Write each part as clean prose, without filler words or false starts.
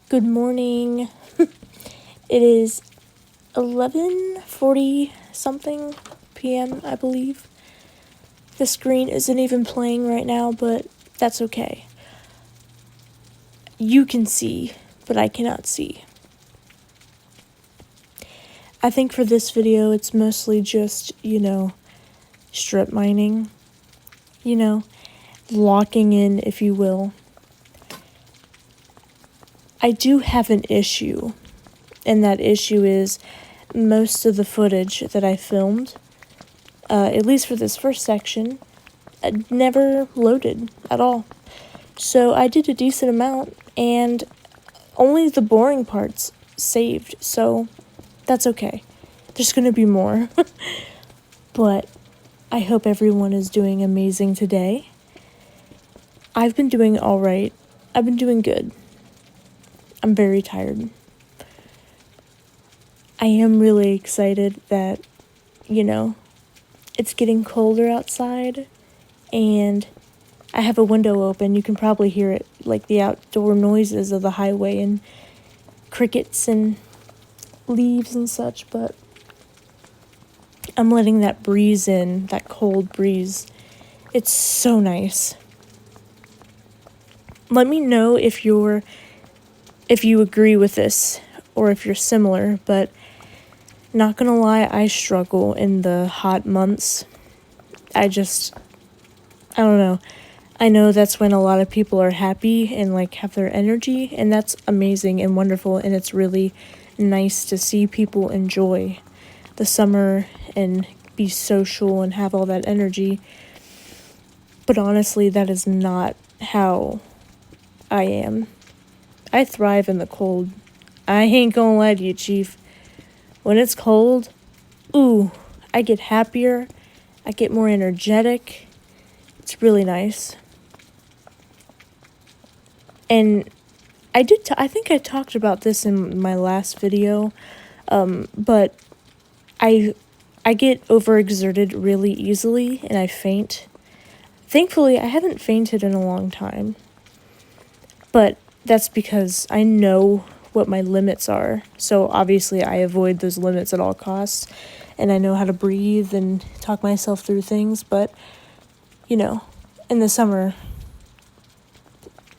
Good morning. It is 11:40 something p.m., I believe. The screen isn't even playing right now, but that's okay. You can see, but I cannot see. I think for this video, it's mostly just, strip mining. Locking in, if you will. I do have an issue, and that issue is most of the footage that I filmed, at least for this first section, never loaded at all. So I did a decent amount, and only the boring parts saved, so that's okay. There's gonna be more. But I hope everyone is doing amazing today. I've been doing alright. I've been doing good. I'm very tired. I am really excited that, it's getting colder outside, and I have a window open. You can probably hear it, like the outdoor noises of the highway and crickets and leaves and such, but I'm letting that breeze in, that cold breeze. It's so nice. Let me know if you agree with this or if you're similar, but not gonna lie, I struggle in the hot months. I don't know. I know that's when a lot of people are happy and have their energy, and that's amazing and wonderful, and it's really nice to see people enjoy the summer and be social and have all that energy. But honestly, that is not how I am. I thrive in the cold. I ain't gonna lie to you, Chief. When it's cold, I get happier. I get more energetic. It's really nice. And I think I talked about this in my last video, but I get overexerted really easily and I faint. Thankfully, I haven't fainted in a long time, but that's because I know what my limits are. So obviously I avoid those limits at all costs, and I know how to breathe and talk myself through things, but, in the summer,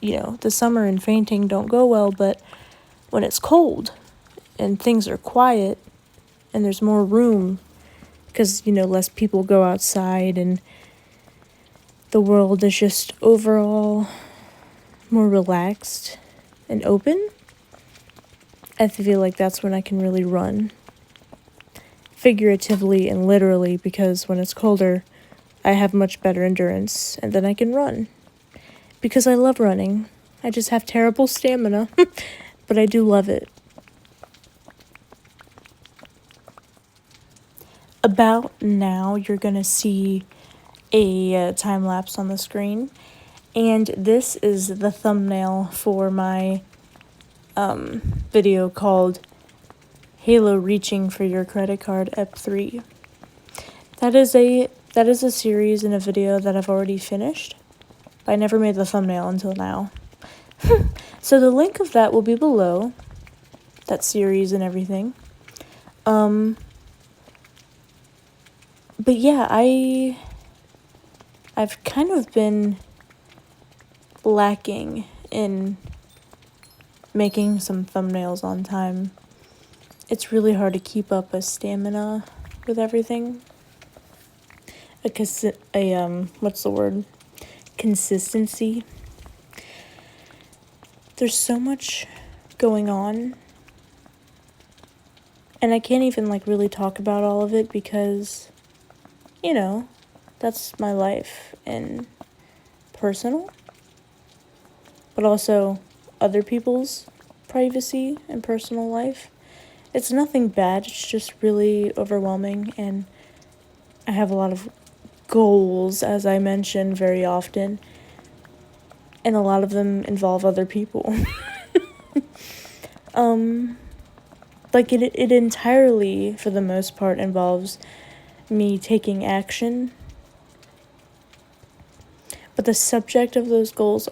the summer and fainting don't go well, but when it's cold and things are quiet and there's more room because, less people go outside and the world is just overall more relaxed and open, I feel like that's when I can really run. Figuratively and literally, because when it's colder, I have much better endurance and then I can run. Because I love running. I just have terrible stamina, but I do love it. About now, you're gonna see a time lapse on the screen, and this is the thumbnail for my video called Halo Reaching for Your Credit Card EP3. That is a series in a video that I've already finished, but I never made the thumbnail until now. So the link of that will be below, that series and everything. But yeah, I've kind of been lacking in making some thumbnails on time. It's really hard to keep up a stamina with everything. What's the word? Consistency. There's so much going on, and I can't even really talk about all of it because, that's my life and personal, but also other people's privacy and personal life. It's nothing bad, it's just really overwhelming, and I have a lot of goals, as I mention very often, and a lot of them involve other people. It entirely, for the most part, involves me taking action, but the subject of those goals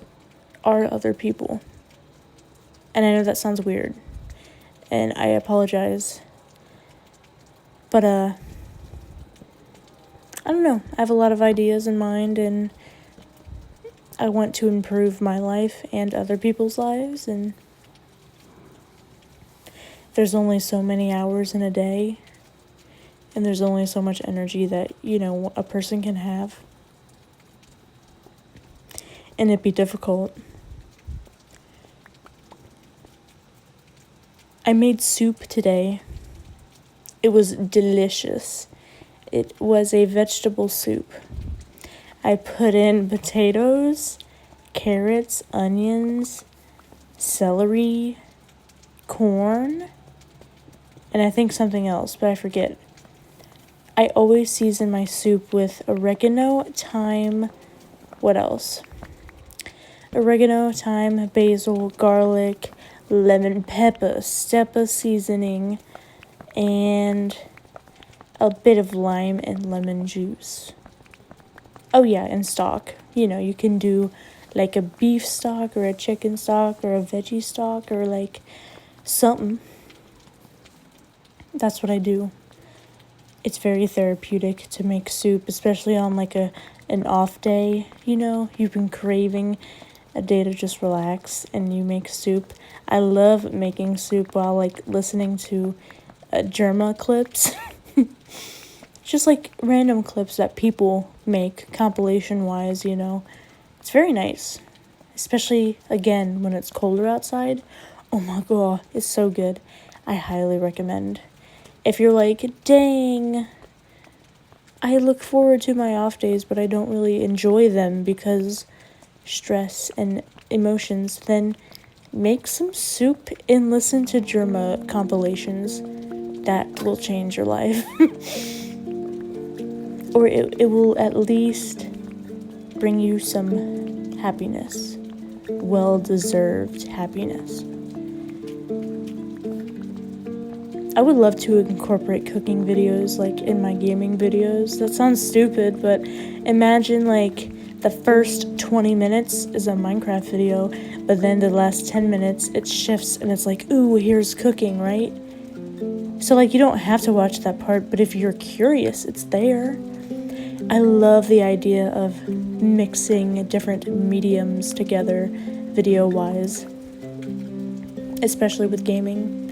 are other people. And I know that sounds weird, and I apologize. But, I don't know. I have a lot of ideas in mind, and I want to improve my life and other people's lives, and there's only so many hours in a day, and there's only so much energy that, a person can have. And it'd be difficult. I made soup today. It was delicious. It was a vegetable soup. I put in potatoes, carrots, onions, celery, corn, and I think something else, but I forget. I always season my soup with oregano, thyme, what else? Oregano, thyme, basil, garlic, lemon pepper, stepa seasoning, and a bit of lime and lemon juice. Oh yeah, and stock. You can do like a beef stock or a chicken stock or a veggie stock or like something. That's what I do. It's very therapeutic to make soup, especially on like an off day, You've been craving a day to just relax and you make soup. I love making soup while like listening to Germa clips. Just like random clips that people make compilation wise, It's very nice. Especially again when it's colder outside. Oh my god, it's so good. I highly recommend. If you're like, dang, I look forward to my off days, but I don't really enjoy them because stress and emotions, then make some soup and listen to Germa compilations. That will change your life. Or it will at least bring you some happiness. Well-deserved happiness. I would love to incorporate cooking videos like in my gaming videos. That sounds stupid, but imagine like the first 20 minutes is a Minecraft video, but then the last 10 minutes it shifts and it's like, ooh, here's cooking, right? So like you don't have to watch that part, but if you're curious, it's there. I love the idea of mixing different mediums together video-wise, especially with gaming.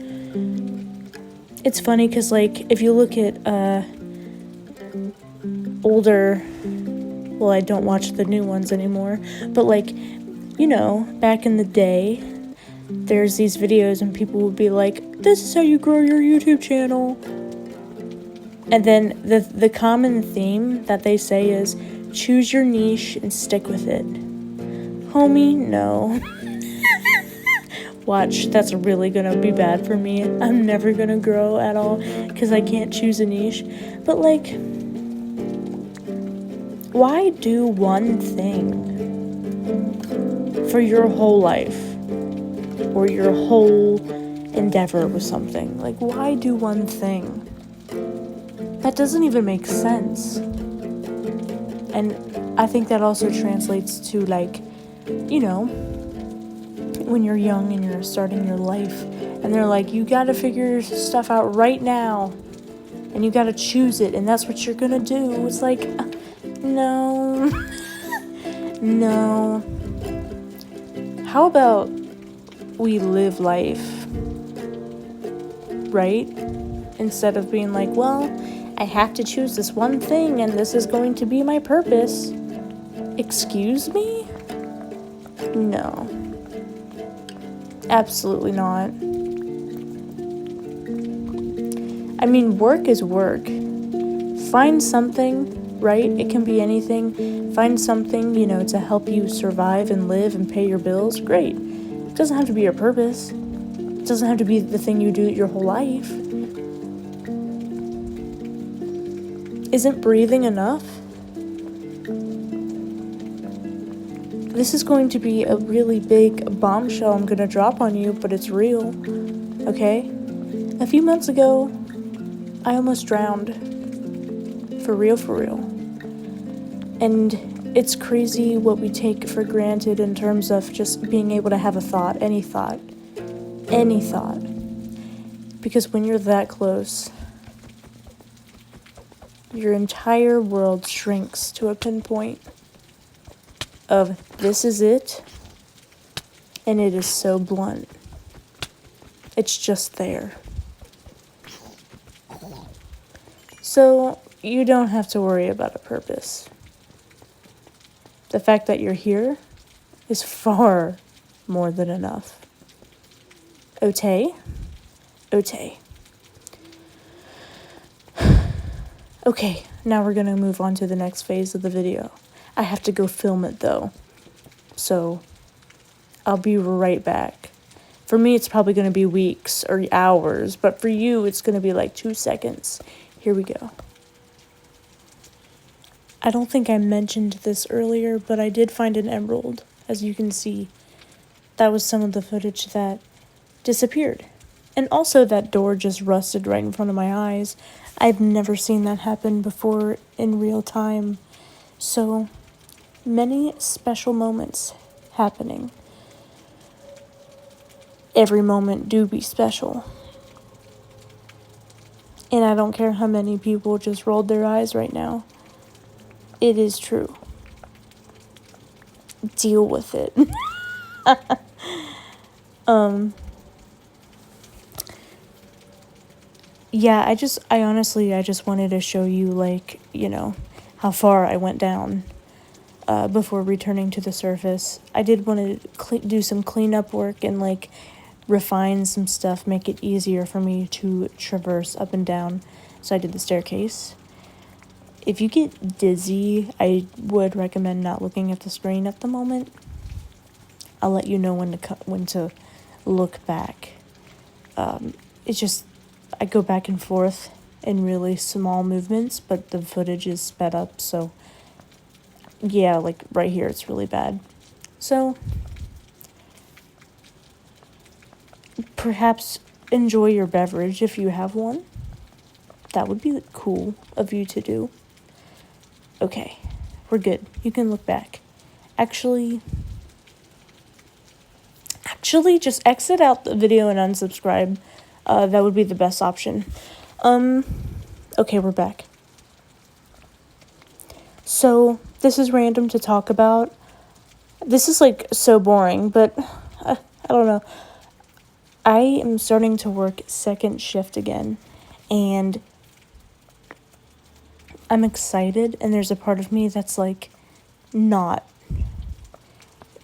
It's funny because, like, if you look at older, well, I don't watch the new ones anymore, but, like, back in the day, there's these videos and people would be like, this is how you grow your YouTube channel. And then the common theme that they say is, choose your niche and stick with it. Homie, no. Watch, that's really gonna be bad for me. I'm never gonna grow at all because I can't choose a niche. But like, why do one thing for your whole life or your whole endeavor with something? Like, why do one thing? That doesn't even make sense. And I think that also translates to like, when you're young and you're starting your life and they're like, you gotta figure your stuff out right now and you gotta choose it and that's what you're gonna do. It's like, no. No. How about we live life, right? Instead of being like, well, I have to choose this one thing and this is going to be my purpose. Excuse me? No. Absolutely not. I mean, work is work. Find something, right? It can be anything. Find something, to help you survive and live and pay your bills. Great. It doesn't have to be your purpose. It doesn't have to be the thing you do your whole life. Isn't breathing enough? This is going to be a really big bombshell I'm going to drop on you, but it's real, okay? A few months ago, I almost drowned. For real, for real. And it's crazy what we take for granted in terms of just being able to have a thought, any thought. any thought. Because when you're that close, your entire world shrinks to a pinpoint of this is it, and it is so blunt. It's just there. So you don't have to worry about a purpose. The fact that you're here is far more than enough. Ote? Ote. Okay, now we're gonna move on to the next phase of the video. I have to go film it though, so I'll be right back. For me, it's probably gonna be weeks or hours, but for you, it's gonna be like 2 seconds. Here we go. I don't think I mentioned this earlier, but I did find an emerald, as you can see. That was some of the footage that disappeared. And also that door just rusted right in front of my eyes. I've never seen that happen before in real time. So many special moments happening. Every moment do be special. And I don't care how many people just rolled their eyes right now. It is true. Deal with it. Yeah, I honestly just wanted to show you, like, you know, how far I went down before returning to the surface. I did want to do some cleanup work and, like, refine some stuff, make it easier for me to traverse up and down. So I did the staircase. If you get dizzy, I would recommend not looking at the screen at the moment. I'll let you know when to look back. It's just I go back and forth in really small movements, but the footage is sped up, so yeah, like right here, it's really bad. So perhaps enjoy your beverage if you have one. That would be cool of you to do. Okay, we're good. You can look back. Actually, just exit out the video and unsubscribe. That would be the best option. Okay, we're back. So, this is random to talk about. This is, like, so boring, but I don't know. I am starting to work second shift again, and I'm excited, and there's a part of me that's, like, not.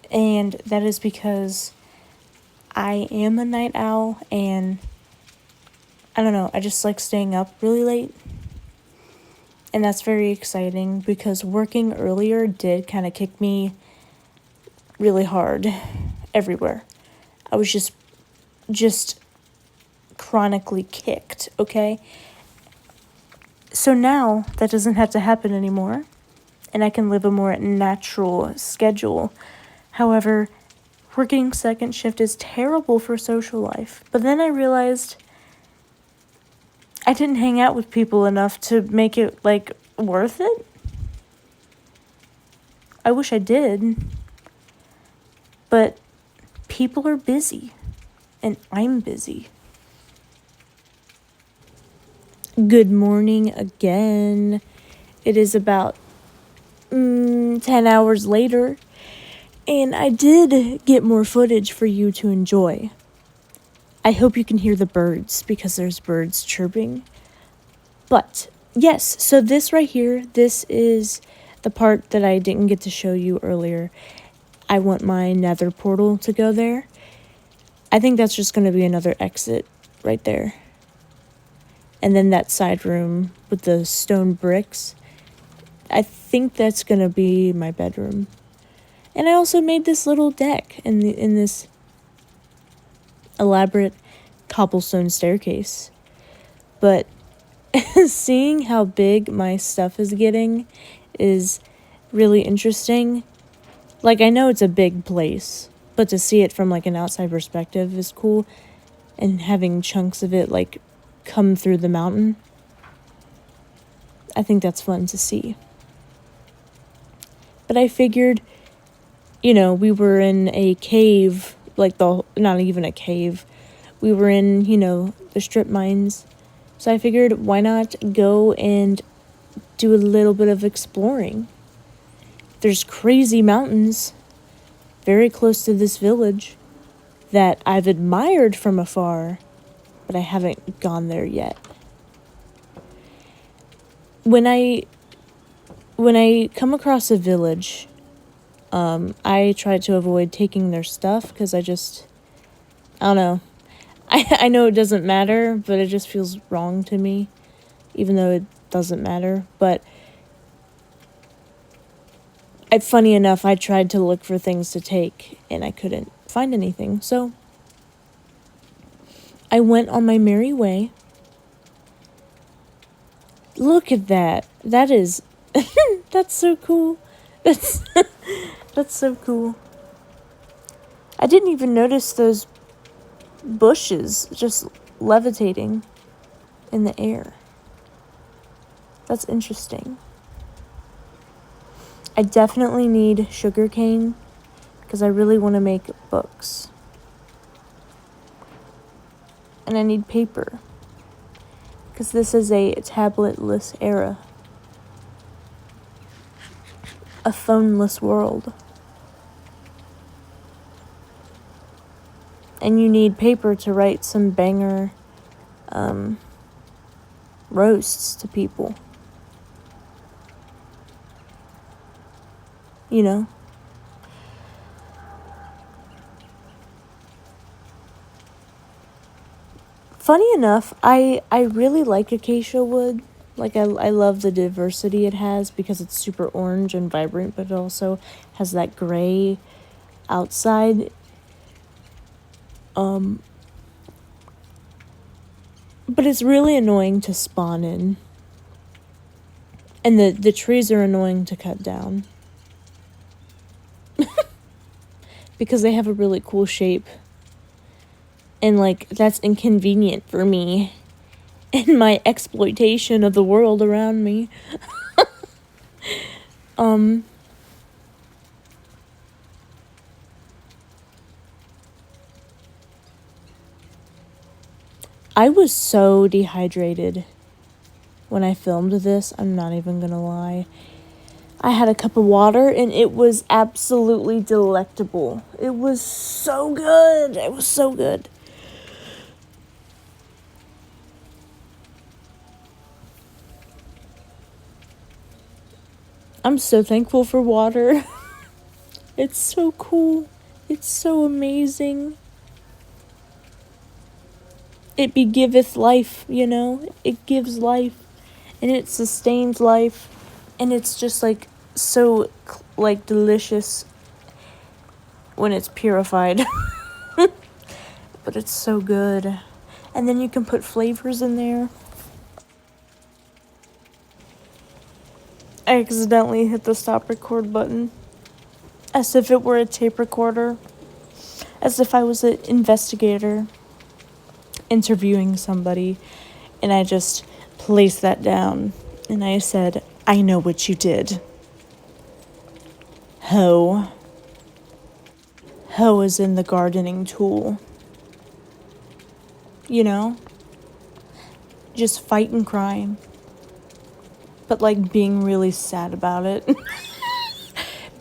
And that is because I am a night owl, and I don't know, I just like staying up really late. And that's very exciting because working earlier did kind of kick me really hard everywhere. I was just chronically kicked, okay? So now that doesn't have to happen anymore, and I can live a more natural schedule. However, working second shift is terrible for social life. But then I realized I didn't hang out with people enough to make it, like, worth it. I wish I did. But people are busy. And I'm busy. Good morning again. It is about 10 hours later. And I did get more footage for you to enjoy. I hope you can hear the birds because there's birds chirping. But yes, so this right here, this is the part that I didn't get to show you earlier. I want my nether portal to go there. I think that's just going to be another exit right there. And then that side room with the stone bricks, I think that's going to be my bedroom. And I also made this little deck in this elaborate cobblestone staircase. But seeing how big my stuff is getting is really interesting. Like, I know it's a big place, but to see it from, like, an outside perspective is cool. And having chunks of it, like, come through the mountain, I think that's fun to see. But I figured, you know, we were in a cave, like not even a cave. we were in, the strip mines. So I figured, why not go and do a little bit of exploring? There's crazy mountains very close to this village that I've admired from afar, but I haven't gone there yet. When I come across a village, I try to avoid taking their stuff because I don't know. I know it doesn't matter, but it just feels wrong to me, even though it doesn't matter. But funny enough, I tried to look for things to take, and I couldn't find anything. So I went on my merry way. Look at that. That is... that's so cool. That's so cool. I didn't even notice those bushes just levitating in the air. That's interesting. I definitely need sugarcane because I really want to make books. And I need paper because this is a tabletless era. A phoneless world. And you need paper to write some banger roasts to people. Funny enough, I really like acacia wood. Like, I love the diversity it has because it's super orange and vibrant, but it also has that gray outside. But it's really annoying to spawn in. And the trees are annoying to cut down. Because they have a really cool shape. And, that's inconvenient for me. And my exploitation of the world around me. I was so dehydrated when I filmed this. I'm not even gonna lie. I had a cup of water and it was absolutely delectable. It was so good. It was so good. I'm so thankful for water. It's so cool. It's so amazing. It begiveth life, It gives life. And it sustains life. And it's just, so, delicious when it's purified. But it's so good. And then you can put flavors in there. I accidentally hit the stop record button. As if it were a tape recorder. As if I was an investigator interviewing somebody. And I just placed that down. And I said, I know what you did. Hoe. Hoe is in the gardening tool. Just fighting crime. But being really sad about it.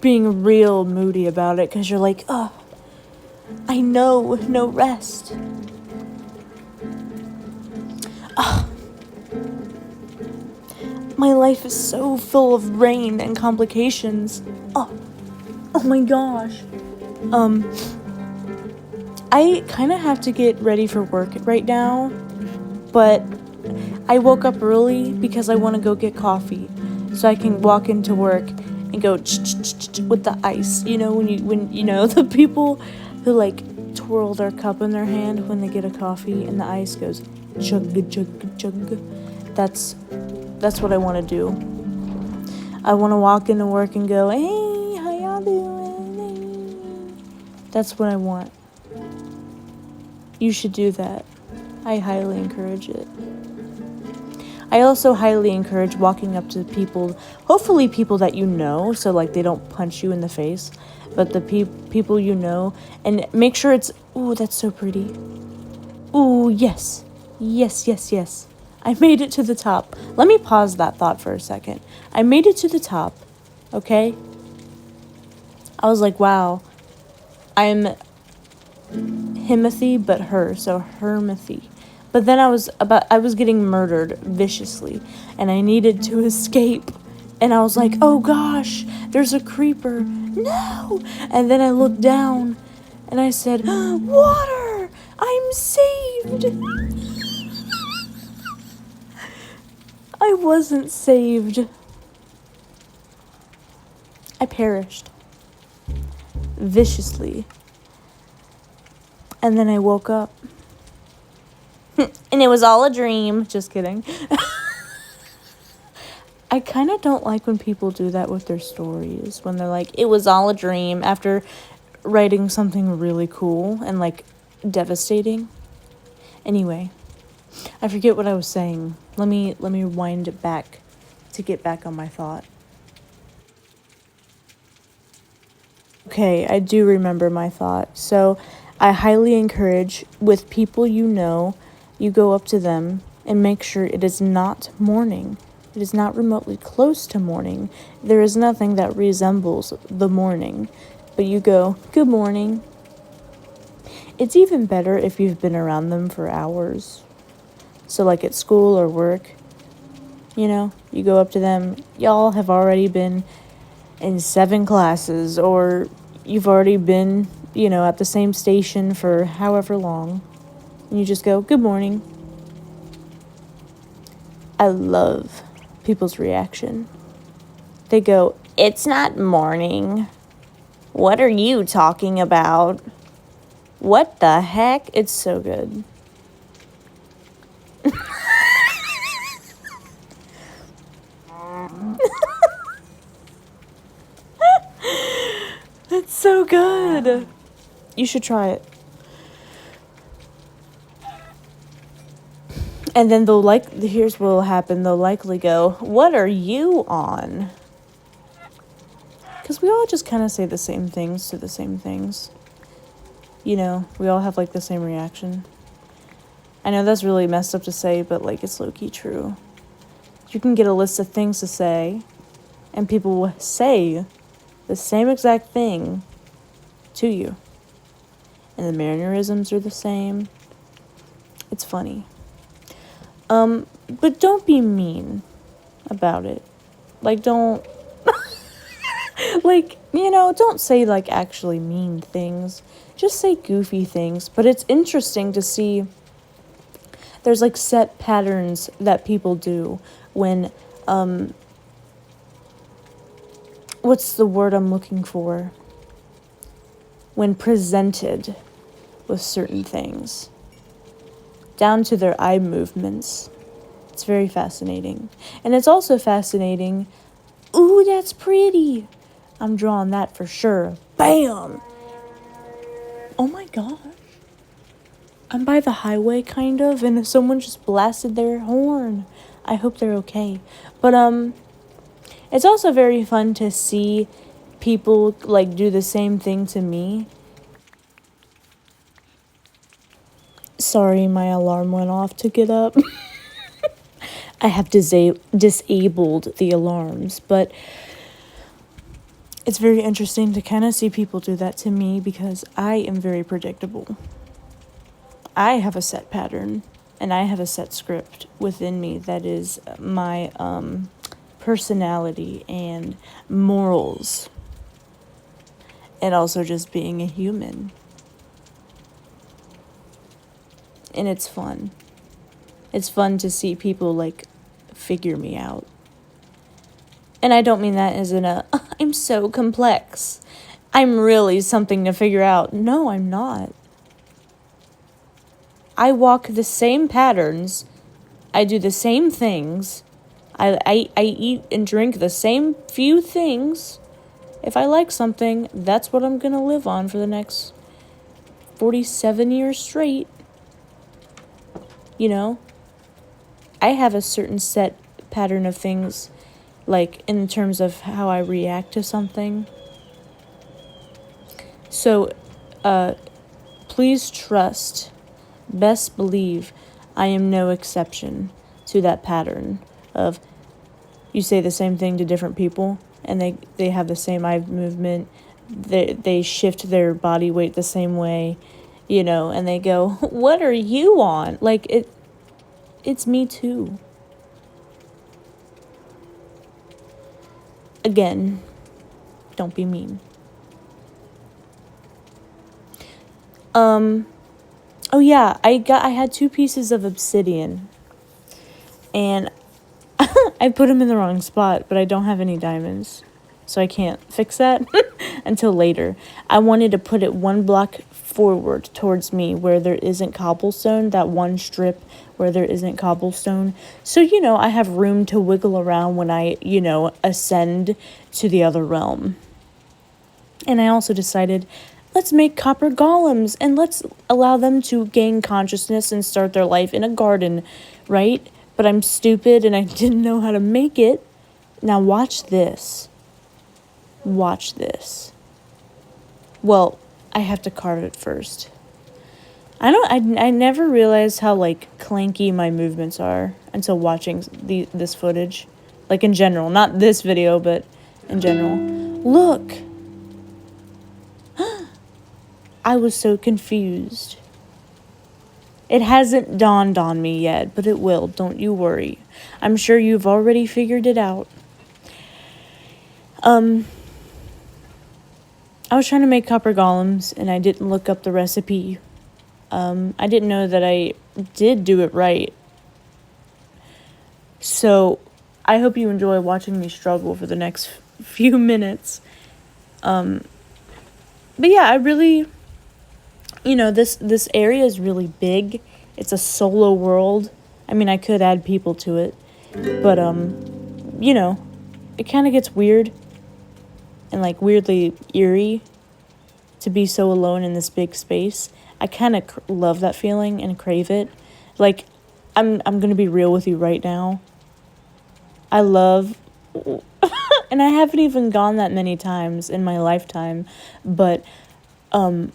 Being real moody about it. Because you're like, oh, I know no rest. Oh. My life is so full of rain and complications. Oh my gosh. I kind of have to get ready for work right now, but I woke up early because I want to go get coffee so I can walk into work and go with the ice. When the people who twirl their cup in their hand when they get a coffee and the ice goes chug chug chug. That's what I want to do. I want to walk into work and go, hey, how y'all doing? Hey. That's what I want. You should do that. I highly encourage it. I also highly encourage walking up to people, hopefully people that you know, so they don't punch you in the face, but the people you know, and make sure it's, ooh, that's so pretty. Ooh, yes. Yes, yes, yes. I made it to the top. Let me pause that thought for a second. I made it to the top, okay? I was like, wow, I'm Himothy, but her, so Hermithy. But then I was getting murdered viciously, and I needed to escape. And I was like, oh gosh, there's a creeper. No! And then I looked down, and I said, water! I'm saved! I wasn't saved. I perished. Viciously. And then I woke up. And it was all a dream. Just kidding. I kind of don't like when people do that with their stories. When they're like, it was all a dream after writing something really cool and like devastating. Anyway, I forget what I was saying. Let me wind it back to get back on my thought. Okay, I do remember my thought. So, I highly encourage with people you know, you go up to them and make sure it is not morning. It is not remotely close to morning. There is nothing that resembles the morning. But you go, good morning. It's even better if you've been around them for hours. So, like at school or work, you know, you go up to them, y'all have already been in 7 classes, or you've already been, you know, at the same station for however long. And you just go, good morning. I love people's reaction. They go, it's not morning. What are you talking about? What the heck? It's so good. It's so good. You should try it. And then here's what will happen. They'll likely go, what are you on? Because we all just kind of say the same things to the same things. You know, we all have like the same reaction. I know that's really messed up to say, but like it's low-key true. You can get a list of things to say, and people will say the same exact thing to you. And the mannerisms are the same. It's funny. But don't be mean about it. Like, don't... like, you know, don't say, like, actually mean things. Just say goofy things. But it's interesting to see... There's, like, set patterns that people do when, what's the word I'm looking for? When presented with certain things. Down to their eye movements. It's very fascinating. And it's also fascinating. Ooh, that's pretty. I'm drawing that for sure. Bam! Oh my gosh. I'm by the highway, kind of, and someone just blasted their horn. I hope they're okay. But, it's also very fun to see people, like, do the same thing to me. Sorry, my alarm went off to get up. I have disabled the alarms, but it's very interesting to kind of see people do that to me because I am very predictable. I have a set pattern and I have a set script within me that is my personality and morals, and also just being a human. And it's fun. It's fun to see people, like, figure me out. And I don't mean that as in I'm so complex. I'm really something to figure out. No, I'm not. I walk the same patterns. I do the same things. I eat and drink the same few things. If I like something, that's what I'm going to live on for the next 47 years straight. You know? I have a certain set pattern of things, like, in terms of how I react to something. So, please trust Best believe I am no exception to that pattern of you say the same thing to different people and they have the same eye movement. They shift their body weight the same way, and they go, "What are you on?" Like it's me too. Again, don't be mean. Oh yeah, I had 2 pieces of obsidian. And I put them in the wrong spot, but I don't have any diamonds. So I can't fix that until later. I wanted to put it 1 block forward towards me where there isn't cobblestone, that one strip where there isn't cobblestone. So, I have room to wiggle around when I, ascend to the other realm. And I also decided, let's make copper golems and let's allow them to gain consciousness and start their life in a garden, right? But I'm stupid and I didn't know how to make it. Now watch this. Watch this. Well, I have to carve it first. I never realized how, clanky my movements are until watching this footage. Like, in general. Not this video, but in general. Look! I was so confused. It hasn't dawned on me yet, but it will. Don't you worry. I'm sure you've already figured it out. I was trying to make copper golems, and I didn't look up the recipe. I didn't know that I did do it right. So, I hope you enjoy watching me struggle for the next few minutes. But yeah, I really... this area is really big. It's a solo world. I mean, I could add people to it. But, it kind of gets weird. And, weirdly eerie. To be so alone in this big space. I kind of love that feeling and crave it. I'm going to be real with you right now. I love... and I haven't even gone that many times in my lifetime. But, I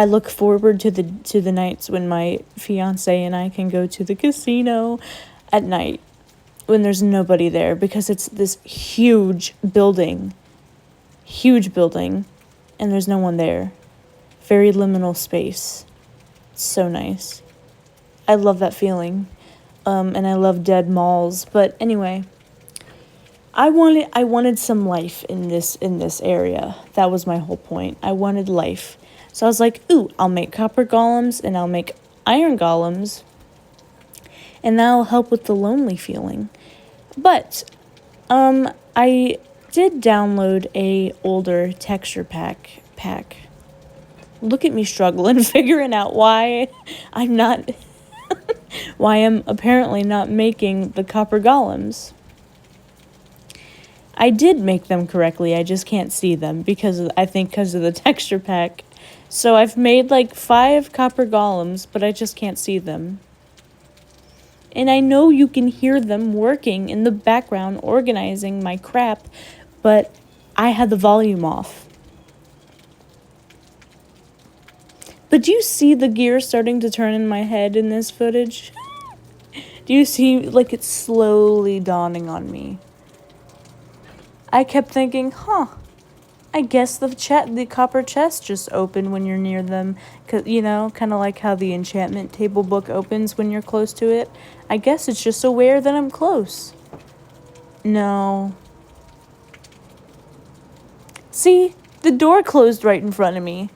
look forward to the nights when my fiance and I can go to the casino at night when there's nobody there, because it's this huge building, and there's no one there. Very liminal space. It's so nice. I love that feeling. And I love dead malls. But anyway, I wanted some life in this area. That was my whole point. I wanted life. So I was like, ooh, I'll make copper golems and I'll make iron golems. And that'll help with the lonely feeling. But I did download a older texture pack. Look at me struggling figuring out why I'm apparently not making the copper golems. I did make them correctly, I just can't see them because of the texture pack. So I've made 5 copper golems, but I just can't see them. And I know you can hear them working in the background organizing my crap, but I had the volume off. But do you see the gears starting to turn in my head in this footage? Do you see, it's slowly dawning on me? I kept thinking, I guess the copper chest just opened when you're near them. Kind of like how the enchantment table book opens when you're close to it. I guess it's just aware that I'm close. No. See, the door closed right in front of me.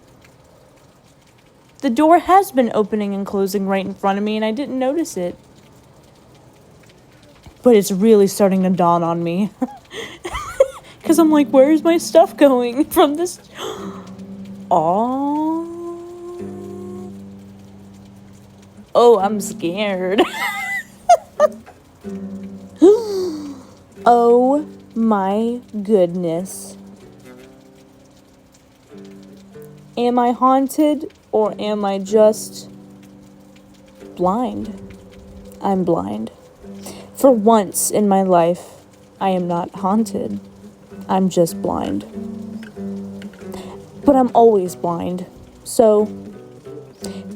The door has been opening and closing right in front of me, and I didn't notice it. But it's really starting to dawn on me. Because I'm like, where's my stuff going from this? Aww. Oh, I'm scared. Oh my goodness. Am I haunted or am I just blind? I'm blind. For once in my life, I am not haunted. I'm just blind. But I'm always blind. So,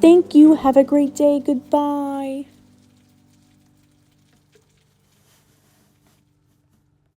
Thank you. Have a great day. Goodbye.